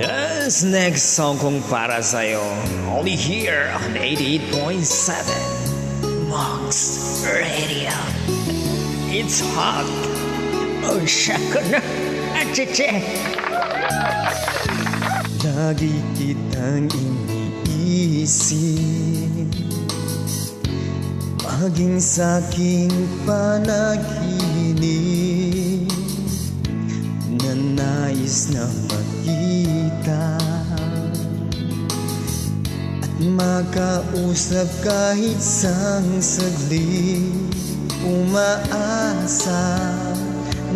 Yes, next song kong para sa'yo. Only here on 88.7 Mox Radio. It's hot. Oh, shaka na. Achiche. Lagi kitang iniisip, maging sa'king panaginip na nais na makita at makausap kahit sang saglit. Umaasa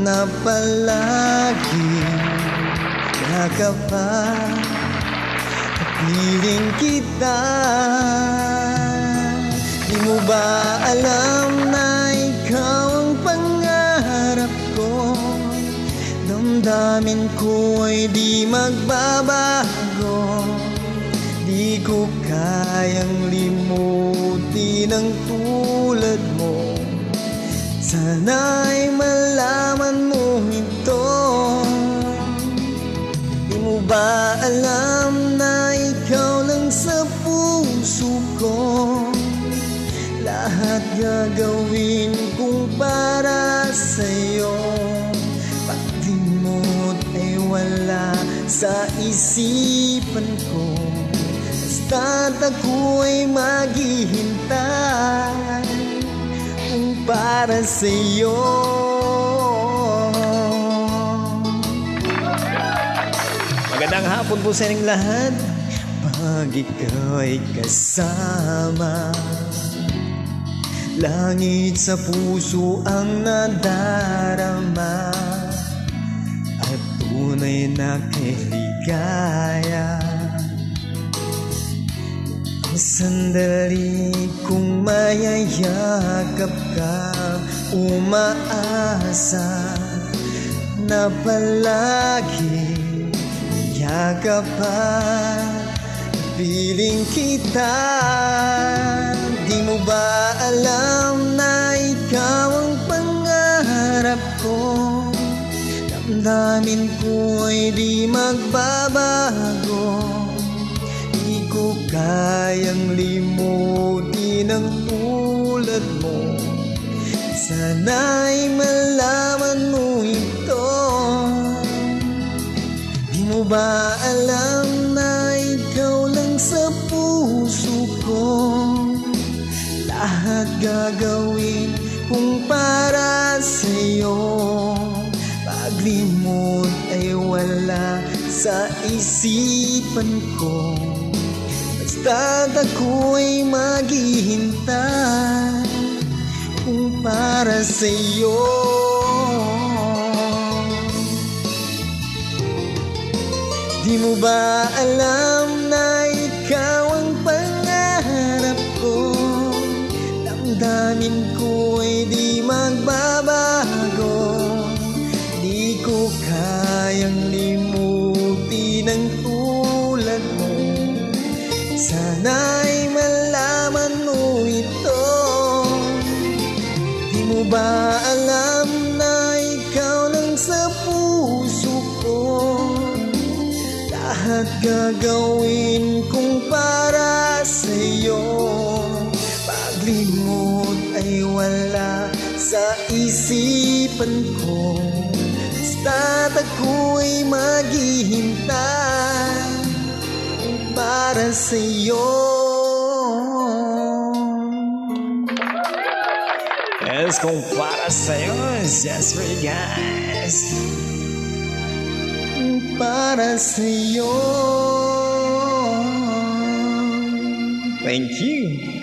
na palagi nakapat at piling kita. Di mo ba alam na ikaw ang pangarap ko? Damdamin ko ay di magbabago. Di ko kayang limutin ang tulad mo. Sana'y malaman mo ito. Di mo ba alam na ikaw lang sa puso ko? Lahat gagawin kong para sa'yo. Pag-dimot ay wala sa isipan ko. Basta't ako'y maghihintay kung para sa'yo. Magandang hapon po sa inyong lahat. Pag ikaw ay kasama, langit sa puso ang nadarama at tunay na kaligaya. Ang sandali kung mayayakap ka, umaasa na palagi yakap at piling kita. Di mo ba alam na ikaw ang pangarap ko? Damdamin ko ay di magbabago. Di ko kayang limutin ang tulad mo. Sana'y malaman mo ito. Di mo ba alam na ikaw lang sa puso ko? Lahat gagawin kung para sa'yo. Paglimot ay wala sa isipan ko. Basta't ako'y maghihintay kung para sa'yo. Di mo ba alam na ikaw ang pangarap ko? Damdamin ko ay di magbabago. Di ko kayang limutin ang tulad mo. Sana'y malaman mo ito. Di mo ba alam na ikaw lang sa puso ko? Lahat gagawin kong para sa'yo. Paglimot ay wala sa isipan ko. Basta't ako'y maghihintay para sa'yo. Yes, kung para sa'yo. Yes, for you guys. Para sa'yo. Thank you.